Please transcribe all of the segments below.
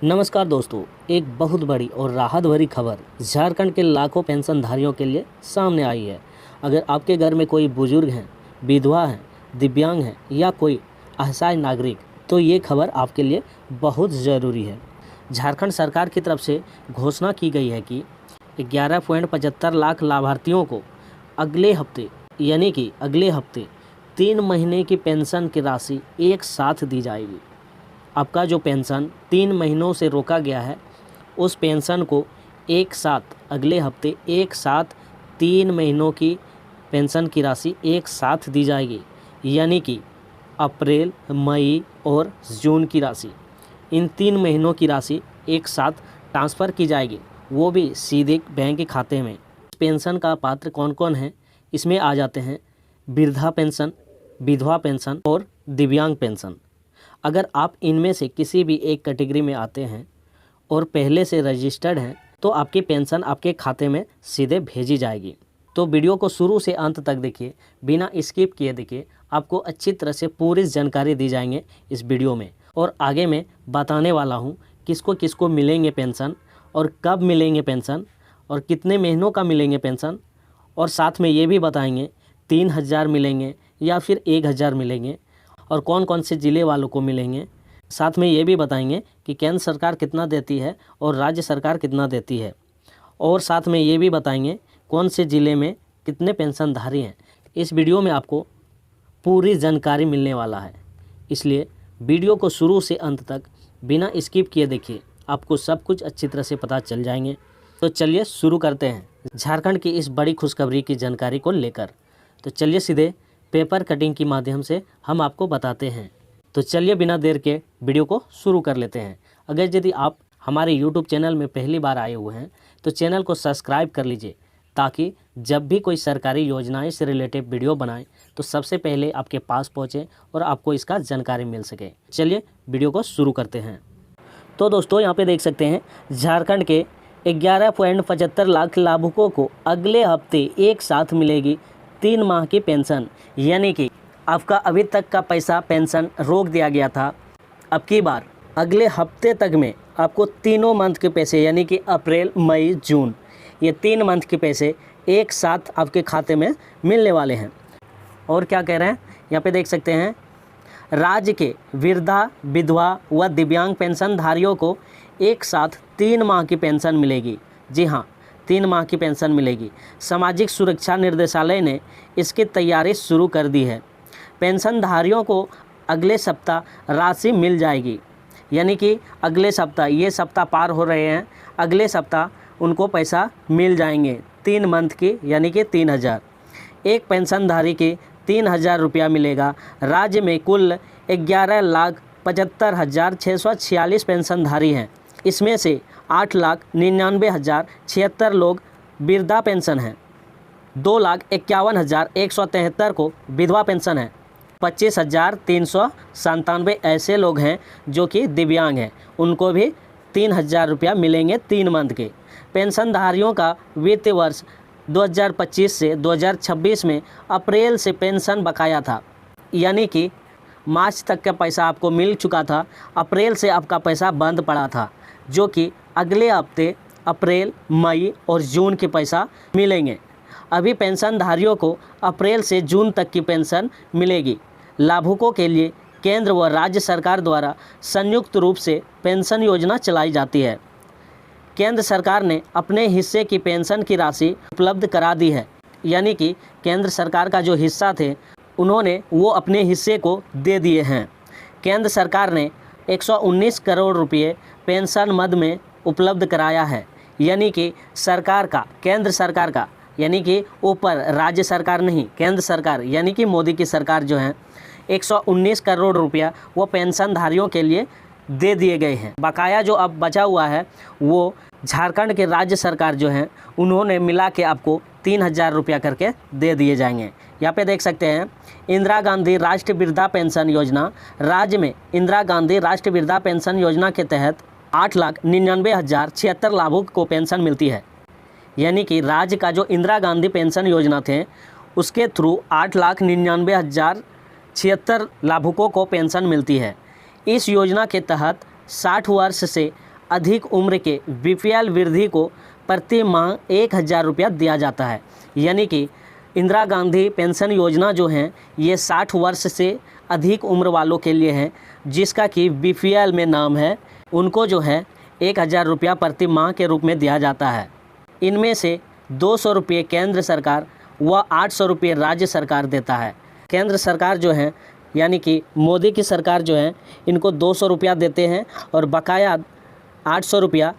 नमस्कार दोस्तों, एक बहुत बड़ी और राहत भरी खबर झारखंड के लाखों पेंशनधारियों के लिए सामने आई है। अगर आपके घर में कोई बुजुर्ग हैं, विधवा हैं, दिव्यांग हैं या कोई असहाय नागरिक, तो ये खबर आपके लिए बहुत ज़रूरी है। झारखंड सरकार की तरफ से घोषणा की गई है कि 11.75 लाख लाभार्थियों को अगले हफ्ते यानी कि अगले हफ्ते 3 महीने की पेंशन की राशि एक साथ दी जाएगी। आपका जो पेंशन 3 महीनों से रोका गया है, उस पेंशन को एक साथ अगले हफ्ते एक साथ 3 महीनों की पेंशन की राशि एक साथ दी जाएगी। यानी कि अप्रैल, मई और जून की राशि, इन 3 महीनों की राशि एक साथ ट्रांसफ़र की जाएगी, वो भी सीधे बैंक के खाते में। पेंशन का पात्र कौन कौन है, इसमें आ जाते हैं वृद्धा पेंशन, विधवा पेंशन और दिव्यांग पेंशन। अगर आप इनमें से किसी भी एक कैटेगरी में आते हैं और पहले से रजिस्टर्ड हैं, तो आपकी पेंशन आपके खाते में सीधे भेजी जाएगी। तो वीडियो को शुरू से अंत तक देखिए, बिना स्किप किए देखिए। आपको अच्छी तरह से पूरी जानकारी दी जाएंगे इस वीडियो में, और आगे मैं बताने वाला हूँ किसको किसको मिलेंगे पेंशन और कब मिलेंगे पेंशन और कितने महीनों का मिलेंगे पेंशन, और साथ में ये भी बताएंगे 3,000 मिलेंगे या फिर 1,000 मिलेंगे और कौन कौन से ज़िले वालों को मिलेंगे। साथ में ये भी बताएंगे कि केंद्र सरकार कितना देती है और राज्य सरकार कितना देती है, और साथ में ये भी बताएंगे कौन से ज़िले में कितने पेंशनधारी हैं। इस वीडियो में आपको पूरी जानकारी मिलने वाला है, इसलिए वीडियो को शुरू से अंत तक बिना स्किप किए देखिए, आपको सब कुछ अच्छी तरह से पता चल जाएंगे। तो चलिए शुरू करते हैं झारखंड की इस बड़ी खुशखबरी की जानकारी को लेकर। तो चलिए सीधे पेपर कटिंग के माध्यम से हम आपको बताते हैं। तो चलिए बिना देर के वीडियो को शुरू कर लेते हैं। अगर यदि आप हमारे YouTube चैनल में पहली बार आए हुए हैं, तो चैनल को सब्सक्राइब कर लीजिए, ताकि जब भी कोई सरकारी योजनाएं से रिलेटेड वीडियो बनाएं तो सबसे पहले आपके पास पहुंचे और आपको इसका जानकारी मिल सके। चलिए वीडियो को शुरू करते हैं। तो दोस्तों, यहाँ पे देख सकते हैं झारखंड के 11.75 लाख लाभुकों को अगले हफ्ते एक साथ मिलेगी 3 माह की पेंशन। यानी कि आपका अभी तक का पैसा पेंशन रोक दिया गया था, अब की बार अगले हफ्ते तक में आपको तीनों मंथ के पैसे यानी कि अप्रैल, मई, जून, ये 3 मंथ के पैसे एक साथ आपके खाते में मिलने वाले हैं। और क्या कह रहे हैं, यहाँ पे देख सकते हैं, राज्य के वृद्धा, विधवा व दिव्यांग पेंशनधारियों को एक साथ 3 माह की पेंशन मिलेगी। जी हाँ, 3 माह की पेंशन मिलेगी। सामाजिक सुरक्षा निर्देशालय ने इसकी तैयारी शुरू कर दी है। पेंशनधारियों को अगले सप्ताह राशि मिल जाएगी। यानी कि अगले सप्ताह, ये सप्ताह पार हो रहे हैं, अगले सप्ताह उनको पैसा मिल जाएंगे 3 मंथ की, यानी कि 3,000। एक पेंशनधारी की 3,000 रुपया मिलेगा। राज्य में कुल 11,75,646 पेंशनधारी हैं। इसमें से 8,99,076 लोग वृद्धा पेंशन हैं, 2,51,173 को विधवा पेंशन है, 25,397 ऐसे लोग हैं जो कि दिव्यांग हैं, उनको भी 3,000 रुपया मिलेंगे 3 मंथ के। पेंशनधारियों का वित्तीय वर्ष 2025 से 2026 में अप्रैल से पेंशन बकाया था, यानी कि मार्च तक का पैसा आपको मिल चुका था, अप्रैल से आपका पैसा बंद पड़ा था, जो कि अगले हफ्ते अप्रैल, मई और जून के पैसा मिलेंगे। अभी पेंशनधारियों को अप्रैल से जून तक की पेंशन मिलेगी। लाभुकों के लिए केंद्र व राज्य सरकार द्वारा संयुक्त रूप से पेंशन योजना चलाई जाती है। केंद्र सरकार ने अपने हिस्से की पेंशन की राशि उपलब्ध करा दी है, यानी कि केंद्र सरकार का जो हिस्सा थे, उन्होंने वो अपने हिस्से को दे दिए हैं। केंद्र सरकार ने 119 करोड़ रुपये पेंशन मद में उपलब्ध कराया है। यानी कि सरकार का, केंद्र सरकार का, यानी कि ऊपर राज्य सरकार नहीं, केंद्र सरकार यानी कि मोदी की सरकार जो है, 119 करोड़ रुपया वो पेंशनधारियों के लिए दे दिए गए हैं। बकाया जो अब बचा हुआ है, वो झारखंड के राज्य सरकार जो है, उन्होंने मिला के आपको 3,000 रुपया करके दे दिए जाएंगे। यहाँ पे देख सकते हैं, इंदिरा गांधी राष्ट्रीय वृद्धा पेंशन योजना। राज्य में इंदिरा गांधी राष्ट्रीय वृद्धा पेंशन योजना के तहत 8,99,076 लाभुक को पेंशन मिलती है। यानी कि राज्य का जो इंदिरा गांधी पेंशन योजना थे, उसके थ्रू 8,99,076 लाभुकों को पेंशन मिलती है। इस योजना के तहत 60 वर्ष से अधिक उम्र के बीपीएल वृद्धि को प्रति माह 1,000 रुपया दिया जाता है। यानी कि इंदिरा गांधी पेंशन योजना जो है ये 60 वर्ष से अधिक उम्र वालों के लिए है, जिसका कि बीपीएल में नाम है। उनको जो है 1,000 रुपया प्रति माह के रूप में दिया जाता है। इनमें से 200 रुपये केंद्र सरकार व 800 रुपये राज्य सरकार देता है। केंद्र सरकार जो है यानी कि मोदी की सरकार जो है इनको 200 रुपया देते हैं और बकाया 800 रुपया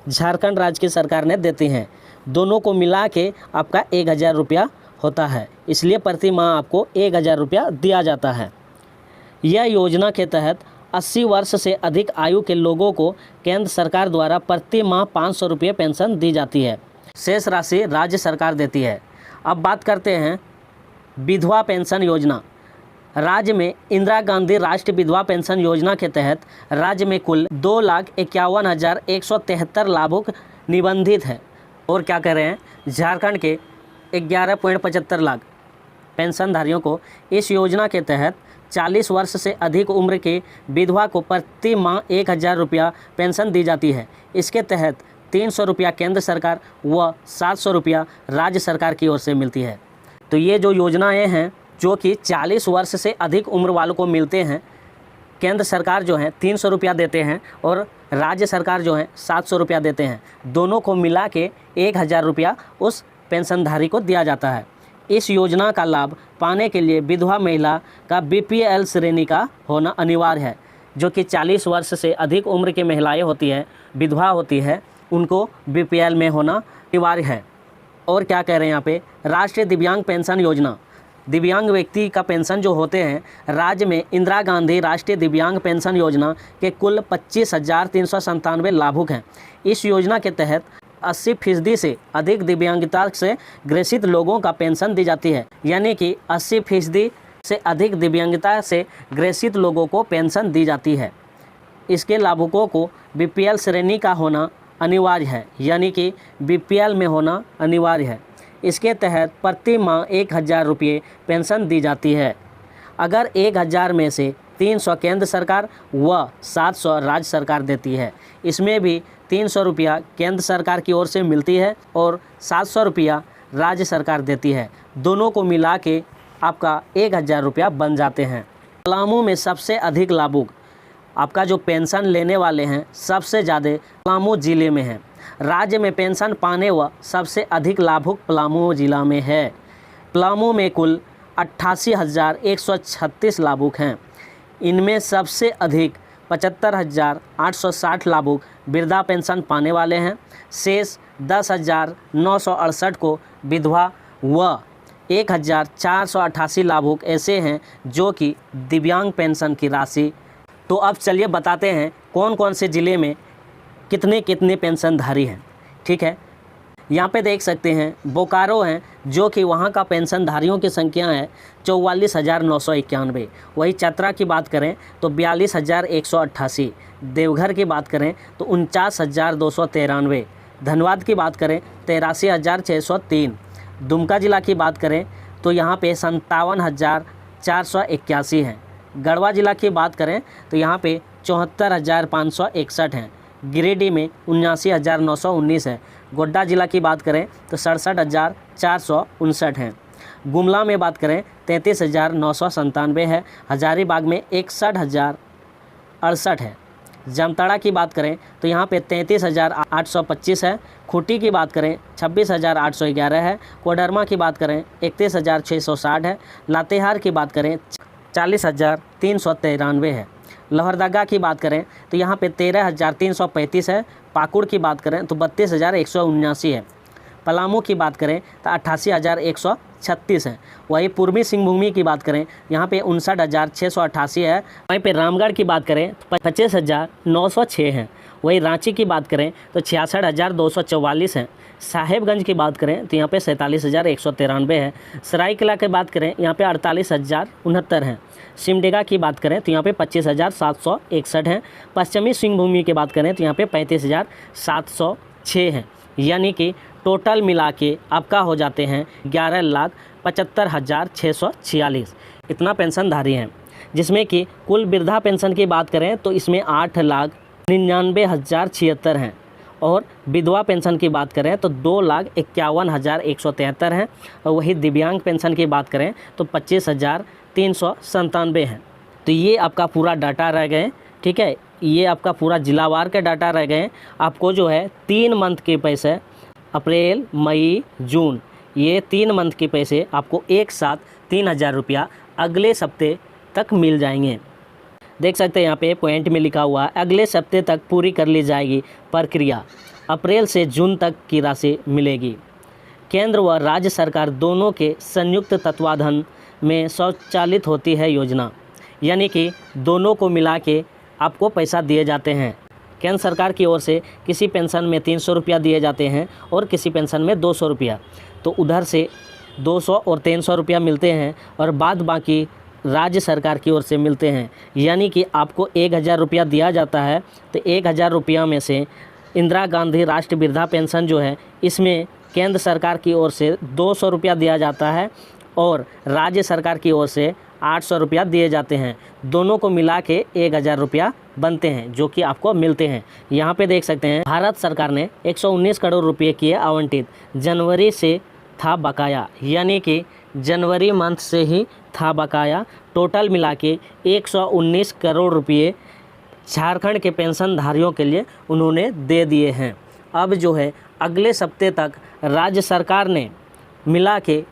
झारखंड राज्य की सरकार ने देती हैं। दोनों को मिला के आपका 1,000 रुपया होता है, इसलिए प्रति माह आपको 1,000 रुपया दिया जाता है। यह योजना के तहत 80 वर्ष से अधिक आयु के लोगों को केंद्र सरकार द्वारा प्रति माह 500 रुपये पेंशन दी जाती है। शेष राशि राज्य सरकार देती है। अब बात करते हैं विधवा पेंशन योजना। राज्य में इंदिरा गांधी राष्ट्रीय विधवा पेंशन योजना के तहत राज्य में कुल 2,51,173 लाभुक निबंधित है। और क्या कह रहे हैं, झारखंड के 11.75 लाख पेंशनधारियों को इस योजना के तहत 40 वर्ष से अधिक उम्र के विधवा को प्रति माह 1,000 रुपया पेंशन दी जाती है। इसके तहत 300 रुपया केंद्र सरकार व 700 रुपया राज्य सरकार की ओर से मिलती है। तो ये जो योजनाएं हैं जो कि 40 वर्ष से अधिक उम्र वालों को मिलते हैं, केंद्र सरकार जो है 300 रुपया देते हैं और राज्य सरकार जो है 700 रुपया देते हैं। दोनों को मिला के 1,000 रुपया उस पेंशनधारी को दिया जाता है। इस योजना का लाभ पाने के लिए विधवा महिला का बीपीएल श्रेणी का होना अनिवार्य है। जो कि 40 वर्ष से अधिक उम्र की महिलाएं होती है, विधवा होती है, उनको बीपीएल में होना अनिवार्य है। और क्या कह रहे हैं यहाँ पे, राष्ट्रीय दिव्यांग पेंशन योजना। दिव्यांग व्यक्ति का पेंशन जो होते हैं, राज्य में इंदिरा गांधी राष्ट्रीय दिव्यांग पेंशन योजना के कुल 25,397 लाभुक हैं। इस योजना के तहत 80% से अधिक दिव्यांगता से ग्रसित लोगों का पेंशन दी जाती है। यानी कि 80% से अधिक दिव्यांगता से ग्रसित लोगों को पेंशन दी जाती है। इसके लाभुकों को बीपीएल श्रेणी का होना अनिवार्य है, यानी कि बीपीएल में होना अनिवार्य है। इसके तहत प्रति माह 1,000 रुपये पेंशन दी जाती है। अगर 1,000 में से 300 केंद्र सरकार व 700 राज्य सरकार देती है। इसमें भी 300 रुपया केंद्र सरकार की ओर से मिलती है और 700 रुपया राज्य सरकार देती है। दोनों को मिला के आपका 1,000 रुपया बन जाते हैं। पलामू में सबसे अधिक लाभुक आपका जो पेंशन लेने वाले हैं सबसे ज़्यादा पलामू ज़िले में है। राज्य में पेंशन पाने व सबसे अधिक लाभुक पलामू जिला में है। पलामू में कुल 88,136 लाभुक हैं। इनमें सबसे अधिक 75,860 लाभुक वृद्धा पेंशन पाने वाले हैं। शेष 10,968 को विधवा व 1,488 लाभुक ऐसे हैं जो कि दिव्यांग पेंशन की राशि। तो अब चलिए बताते हैं कौन कौन से ज़िले में कितने कितने पेंशनधारी हैं। ठीक है, यहाँ पे देख सकते हैं बोकारो हैं जो कि वहाँ का पेंशनधारियों की संख्या है 44,991। वही चतरा की बात करें तो 42,188। देवघर की बात करें तो 49,293। धनबाद की बात करें 83,603। दुमका ज़िला की बात करें तो यहाँ पे 57,481 हैं। गढ़वा ज़िला की बात करें तो यहाँ पे 74,561 हैं। गिरिडीह में 79,919 है। गोड्डा ज़िला की बात करें तो 67,459 हैं। गुमला में बात करें 33,997 है। हजारीबाग में 61,068 है। जामताड़ा की बात करें तो यहाँ पे 33,825 है। खूंटी की बात करें 26,811 है। कोडरमा की बात करें 31,660 है। लातेहार की बात करें 40,393 है। लोहरदगा की बात करें तो यहाँ पे 13,335 है। पाकुड़ की बात करें तो 32,179 है। पलामू की बात करें तो 88,136 है। वहीं पूर्वी सिंहभूमि की बात करें यहाँ पे 59,688 है। वहीं पे रामगढ़ की बात करें तो 25,906 हैं। वहीं रांची की बात करें तो 66,244 हैं। साहेबगंज की बात करें तो यहाँ पे 47,193 है। सरायकला की बात करें यहाँ पे 48,069 हैं। सिमडेगा की बात करें तो यहाँ पे 25,761 हैं। पश्चिमी सिंहभूमि की बात करें तो यहाँ पे 35,706 हैं। यानी कि टोटल मिला के आपका हो जाते हैं 11,75,646 इतना पेंशनधारी हैं। जिसमें कि कुल वृद्धा पेंशन की बात करें तो इसमें 8 लाख 99,076 हैं। और विधवा पेंशन की बात करें तो 2,51,173 हैं। और वही दिव्यांग पेंशन की बात करें तो 25,397 हैं। तो ये आपका पूरा डाटा रह गए, ठीक है। ये आपका पूरा जिलावार के डाटा रह गए। आपको जो है 3 मंथ के पैसे, अप्रैल, मई, जून, ये 3 मंथ के पैसे आपको एक साथ 3,000 रुपया अगले हफ्ते तक मिल जाएंगे। देख सकते हैं यहाँ पे पॉइंट में लिखा हुआ है, अगले हफ्ते तक पूरी कर ली जाएगी प्रक्रिया, अप्रैल से जून तक की राशि मिलेगी। केंद्र व राज्य सरकार दोनों के संयुक्त तत्वाधान में संचालित होती है योजना, यानी कि दोनों को मिला के आपको पैसा दिए जाते हैं। केंद्र सरकार की ओर से किसी पेंशन में 300 रुपया दिए जाते हैं और किसी पेंशन में 200 रुपया, तो उधर से 200 और 300 रुपया मिलते हैं और बाद बाकी राज्य सरकार की ओर से मिलते हैं। यानी कि आपको 1,000 रुपया दिया जाता है, तो 1,000 रुपया में से इंदिरा गांधी राष्ट्रीय वृद्धा पेंशन जो है, इसमें केंद्र सरकार की ओर से 200 रुपया दिया जाता है और राज्य सरकार की ओर से 800 रुपया दिए जाते हैं। दोनों को मिला के 1,000 रुपया बनते हैं, जो कि आपको मिलते हैं। यहाँ पे देख सकते हैं भारत सरकार ने 119 करोड़ रुपये किए आवंटित, जनवरी से था बकाया, यानी कि जनवरी मंथ से ही था बकाया। टोटल मिला के 119 करोड़ रुपये झारखंड के पेंशनधारियों के लिए उन्होंने दे दिए हैं। अब जो है अगले हफ्ते तक राज्य सरकार ने मिला के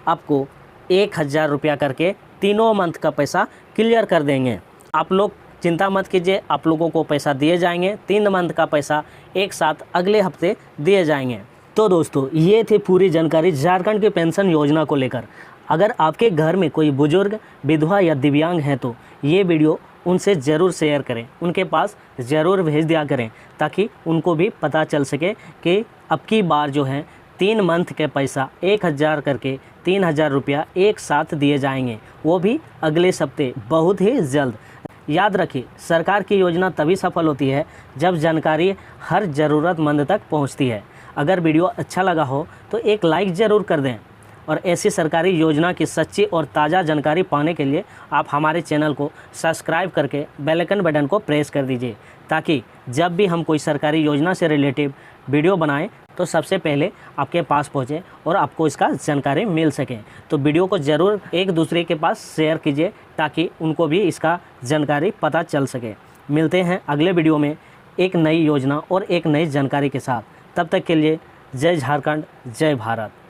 आपको 1,000 रुपया करके तीनों मंथ का पैसा क्लियर कर देंगे। आप लोग चिंता मत कीजिए, आप लोगों को पैसा दिए जाएंगे। 3 मंथ का पैसा एक साथ अगले हफ्ते दिए जाएंगे। तो दोस्तों, ये थी पूरी जानकारी झारखंड की पेंशन योजना को लेकर। अगर आपके घर में कोई बुजुर्ग, विधवा या दिव्यांग हैं तो ये वीडियो उनसे ज़रूर शेयर करें, उनके पास ज़रूर भेज दिया करें, ताकि उनको भी पता चल सके कि अब की बार जो है 3 मंथ के पैसा 1,000 करके 3,000 रुपया एक साथ दिए जाएंगे, वो भी अगले हफ्ते बहुत ही जल्द। याद रखिए, सरकार की योजना तभी सफल होती है जब जानकारी हर ज़रूरतमंद तक पहुंचती है। अगर वीडियो अच्छा लगा हो तो एक लाइक ज़रूर कर दें और ऐसी सरकारी योजना की सच्ची और ताज़ा जानकारी पाने के लिए आप हमारे चैनल को सब्सक्राइब करके बेल आइकन बटन को प्रेस कर दीजिए, ताकि जब भी हम कोई सरकारी योजना से रिलेटिव वीडियो बनाएं तो सबसे पहले आपके पास पहुंचे और आपको इसका जानकारी मिल सके। तो वीडियो को ज़रूर एक दूसरे के पास शेयर कीजिए, ताकि उनको भी इसका जानकारी पता चल सके। मिलते हैं अगले वीडियो में एक नई योजना और एक नई जानकारी के साथ। तब तक के लिए जय झारखंड, जय भारत।